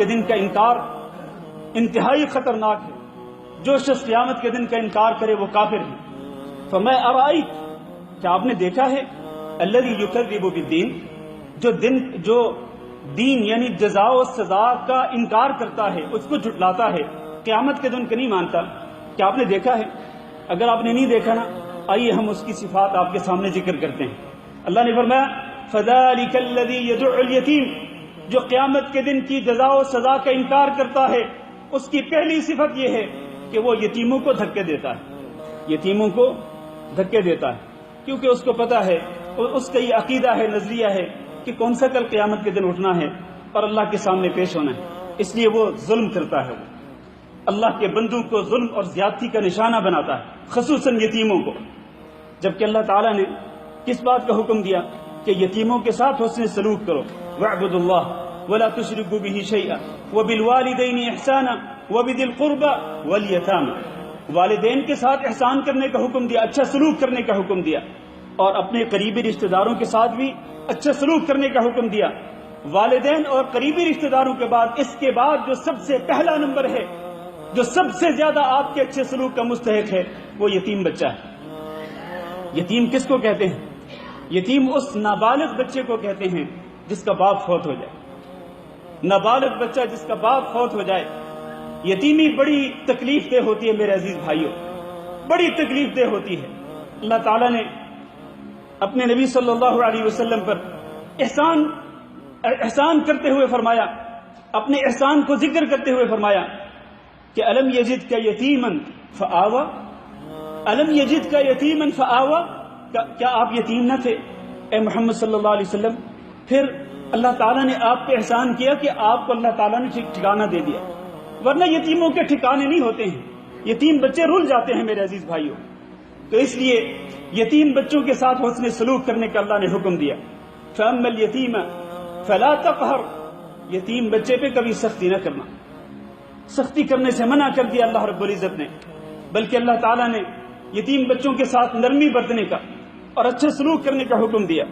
کے دن کا انکار انتہائی خطرناک ہے. جو شخص قیامت کے دن کا انکار کرے وہ کافر ہے. فما ارائیت، کیا آپ نے دیکھا ہے، الذی یکذب بالدین، جو دین یعنی جزا و سزا کا انکار کرتا ہے، اس کو جھٹلاتا ہے، قیامت کے دن کو نہیں مانتا. کیا آپ نے دیکھا ہے؟ اگر آپ نے نہیں دیکھا نا، آئیے ہم اس کی صفات آپ کے سامنے ذکر کرتے ہیں. اللہ نے فرمایا فذلک الذی یدع الیتیم، جو قیامت کے دن کی جزا و سزا کا انکار کرتا ہے، اس کی پہلی صفت یہ ہے کہ وہ یتیموں کو دھکے دیتا ہے. یتیموں کو دھکے دیتا ہے، کیونکہ اس کو پتا ہے، اس کا یہ عقیدہ ہے، نظریہ ہے کہ کون سا کل قیامت کے دن اٹھنا ہے اور اللہ کے سامنے پیش ہونا ہے. اس لیے وہ ظلم کرتا ہے، وہ اللہ کے بندوں کو ظلم اور زیادتی کا نشانہ بناتا ہے، خصوصاً یتیموں کو. جبکہ اللہ تعالیٰ نے کس بات کا حکم دیا کہ یتیموں کے ساتھ حسن سلوک کرو. وَاعْبُدُوا اللَّهَ وَلَا تُشْرِكُوا بِهِ شَيْئًا وَبِالْوَالِدَيْنِ إِحْسَانًا وَبِذِي الْقُرْبَى وَالْيَتَامَى، والدین کے ساتھ احسان کرنے کا حکم دیا، اچھا سلوک کرنے کا حکم دیا، اور اپنے قریبی رشتہ داروں کے ساتھ بھی اچھا سلوک کرنے کا حکم دیا. والدین اور قریبی رشتہ داروں کے بعد اس کے بعد جو سب سے پہلا نمبر ہے، جو سب سے زیادہ آپ کے اچھے سلوک کا مستحق ہے، وہ یتیم بچہ ہے. یتیم کس کو کہتے ہیں؟ یتیم اس نابالغ بچے کو کہتے ہیں جس کا باپ فوت ہو جائے. نابالغ بچہ جس کا باپ فوت ہو جائے. یتیمی بڑی تکلیف دہ ہوتی ہے میرے عزیز بھائیوں، بڑی تکلیف دہ ہوتی ہے. اللہ تعالیٰ نے اپنے نبی صلی اللہ علیہ وسلم پر احسان کرتے ہوئے فرمایا، اپنے احسان کو ذکر کرتے ہوئے فرمایا کہ الم یجدک یتیما فآوی، الم یجدک یتیما فآوی، کیا آپ یتیم نہ تھے اے محمد صلی اللہ علیہ وسلم؟ پھر اللہ تعالیٰ نے آپ پہ احسان کیا کہ آپ کو اللہ تعالیٰ نے ٹھکانہ دے دیا. ورنہ یتیموں کے ٹھکانے نہیں ہوتے ہیں، یتیم بچے رول جاتے ہیں میرے عزیز بھائیوں. تو اس لیے یتیم بچوں کے ساتھ حسن سلوک کرنے کا اللہ نے حکم دیا. فَأَمَّا الْيَتِيمَ فَلَا تَقْهَرْ، یتیم بچے پہ کبھی سختی نہ کرنا. سختی کرنے سے منع کر دیا اللہ رب العزت نے، بلکہ اللہ تعالیٰ نے یتیم بچوں کے ساتھ نرمی برتنے کا اور اچھا سلوک کرنے کا حکم دیا،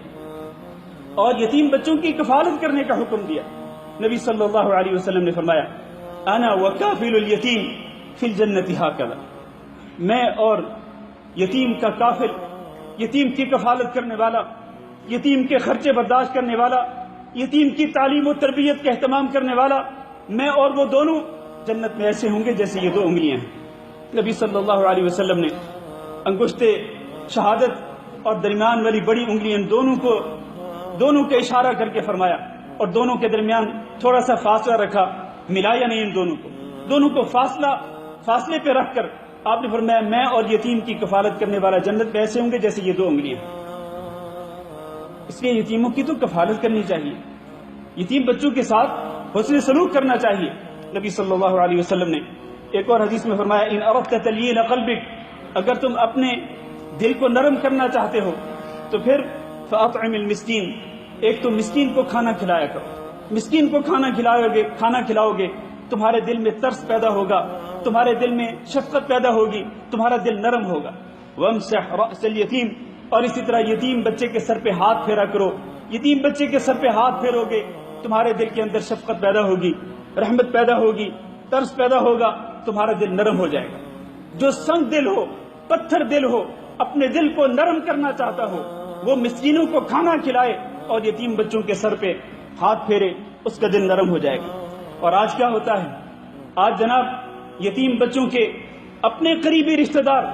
اور یتیم بچوں کی کفالت کرنے کا حکم دیا. نبی صلی اللہ علیہ وسلم نے فرمایا انا وکافل الیتیم فی الجنۃ ہکذا، میں اور یتیم کا کافل، یتیم کی کفالت کرنے والا، یتیم کے خرچے برداشت کرنے والا، یتیم کی تعلیم و تربیت کا اہتمام کرنے والا، میں اور وہ دونوں جنت میں ایسے ہوں گے جیسے یہ دو انگلیاں ہیں. نبی صلی اللہ علیہ وسلم نے انگشت شہادت اور درمیان والی بڑی انگلیاں دونوں کے اشارہ کر کے فرمایا، اور دونوں کے درمیان تھوڑا سا فاصلہ رکھا، ملایا نہیں ان دونوں کو فاصلے پہ رکھ کر آپ نے فرمایا میں اور یتیم کی کفالت کرنے والا جنت میں ایسے ہوں گے جیسے یہ دو انگلیاں. اس لیے یتیموں کی تو کفالت کرنی چاہیے، یتیم بچوں کے ساتھ حسن سلوک کرنا چاہیے. نبی صلی اللہ علیہ وسلم نے ایک اور حدیث میں فرمایا ان اردت تلین قلبک، اگر تم اپنے دل کو نرم کرنا چاہتے ہو تو پھر فاطعم المسکین، ایک تو مسکین کو کھانا کھلایا کرو. مسکین کو کھانا کھلاؤ گے تمہارے دل میں ترس پیدا ہوگا، تمہارے دل میں شفقت پیدا ہوگی، تمہارا دل نرم ہوگا. وامسح رأس الیتیم، اور اسی طرح یتیم بچے کے سر پہ ہاتھ پھیرا کرو. یتیم بچے کے سر پہ ہاتھ پھیرو گے تمہارے دل کے اندر شفقت پیدا ہوگی، رحمت پیدا ہوگی، ترس پیدا ہوگا، تمہارا دل نرم ہو جائے گا. جو سنگ دل ہو، پتھر دل ہو، اپنے دل کو نرم کرنا چاہتا ہو، وہ مسکینوں کو کھانا کھلائے اور یتیم بچوں کے سر پہ ہاتھ پھیرے، اس کا دل نرم ہو جائے گا. اور آج کیا ہوتا ہے؟ آج جناب یتیم بچوں کے اپنے قریبی رشتہ دار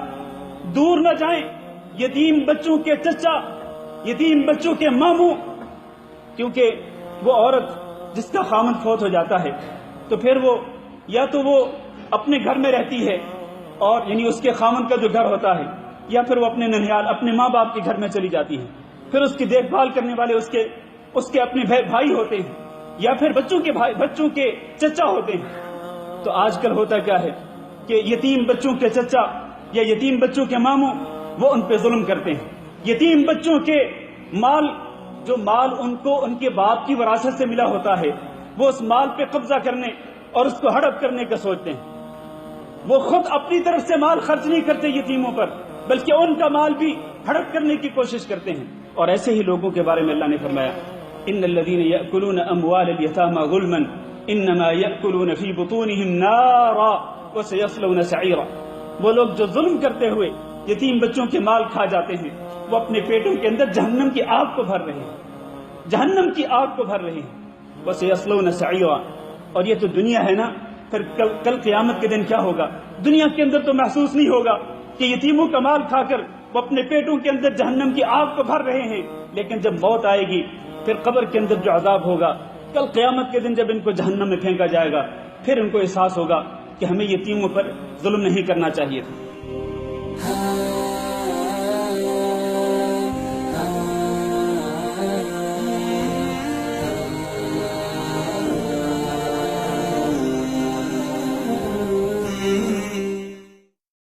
دور نہ جائیں، یتیم بچوں کے چچا، یتیم بچوں کے ماموں، کیونکہ وہ عورت جس کا خامن فوت ہو جاتا ہے تو پھر وہ یا تو وہ اپنے گھر میں رہتی ہے، اور یعنی اس کے خامن کا جو گھر ہوتا ہے، یا پھر وہ اپنے ننیال اپنے ماں باپ کے گھر میں چلی جاتی ہے. پھر اس کی دیکھ بھال کرنے والے اس کے اپنے بھائی ہوتے ہیں، یا پھر بچوں کے چچا ہوتے ہیں. تو آج کل ہوتا کیا ہے کہ یتیم بچوں کے چچا یا یتیم بچوں کے ماموں وہ ان پہ ظلم کرتے ہیں. یتیم بچوں کے جو مال ان کو ان کے باپ کی وراثت سے ملا ہوتا ہے، وہ اس مال پہ قبضہ کرنے اور اس کو ہڑپ کرنے کا سوچتے ہیں. وہ خود اپنی طرف سے مال خرچ نہیں کرتے یتیموں پر، بلکہ ان کا مال بھی ہڑپ کرنے کی کوشش کرتے ہیں. اور ایسے ہی لوگوں کے بارے میں اللہ نے فرمایا ان الذين ياكلون اموال اليتامى ظلما انما یأکلون فی بطونہم نارا وسیصلون سعیرا. وہ لوگ جو ظلم کرتے ہوئے یتیم بچوں کے مال کھا جاتے ہیں وہ اپنے پیٹوں کے اندر جہنم کی آگ کو بھر رہے ہیں, جہنم کی آگ کو بھر رہے ہیں. وسیصلون سعیرا. اور یہ تو دنیا ہے نا, پھر کل قیامت کے دن کیا ہوگا؟ دنیا کے اندر تو محسوس نہیں ہوگا کہ یتیموں کا مال کھا کر وہ اپنے پیٹوں کے اندر جہنم کی آگ کو بھر رہے ہیں, لیکن جب موت آئے گی پھر قبر کے اندر جو عذاب ہوگا, کل قیامت کے دن جب ان کو جہنم میں پھینکا جائے گا پھر ان کو احساس ہوگا کہ ہمیں یتیموں پر ظلم نہیں کرنا چاہیے تھا.